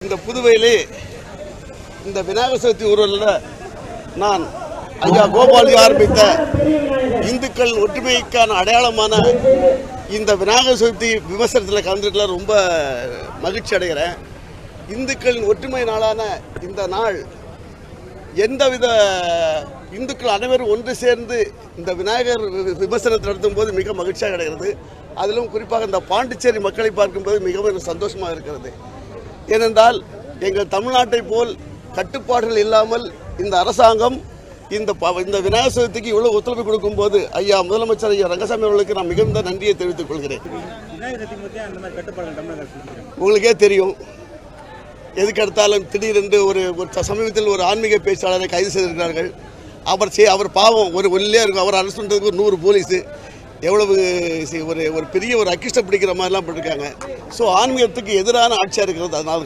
இந்த புதுவையிலே இந்த விநாயகர் சதுர்த்தி ஊர்வலில் நான் ஐயா கோபால்ஜி ஆரம்பித்த இந்துக்கள் ஒற்றுமைக்கான அடையாளமான இந்த விநாயகர் சதுர்த்தி விமர்சனத்தில் கலந்துக்கல ரொம்ப மகிழ்ச்சி அடைகிறேன். இந்துக்களின் ஒற்றுமை நாளான இந்த நாள் எந்தவித இந்துக்கள் அனைவரும் ஒன்று சேர்ந்து இந்த விநாயகர் விமர்சனத்தை நடத்தும் போது மிக மகிழ்ச்சியாக கிடைக்கிறது. அதிலும் குறிப்பாக இந்த பாண்டிச்சேரி மக்களை பார்க்கும்போது மிகவும் சந்தோஷமாக இருக்கிறது. ஏனென்றால் எங்கள் தமிழ்நாட்டை போல் கட்டுப்பாடுகள் இல்லாமல் இந்த அரசாங்கம் இந்த விநாயகர் சதுர்த்திக்கு இவ்வளவு ஒத்துழைப்பு கொடுக்கும்போது ஐயா முதலமைச்சர் ஐயா ரங்கசாமி அவர்களுக்கு நான் மிகுந்த நன்றியை தெரிவித்துக் கொள்கிறேன். உங்களுக்கே தெரியும், எதுக்கு எடுத்தாலும் திடீரென்று ஒரு சமீபத்தில் ஒரு ஆன்மீக பேச்சாளரை கைது செய்திருக்கிறார்கள். அவர் பாவம் ஒரு ஒல்லியாக இருக்கும். அவர் அரசு பண்ணுறதுக்கு ஒரு 100 போலீஸு எவ்வளவு ஒரு பெரிய ஒரு அக்கிஷ்டம் பிடிக்கிற மாதிரிலாம் பண்ணிருக்காங்க. ஸோ ஆன்மீகத்துக்கு எதிரான ஆட்சியாக இருக்கிறது. அதனால்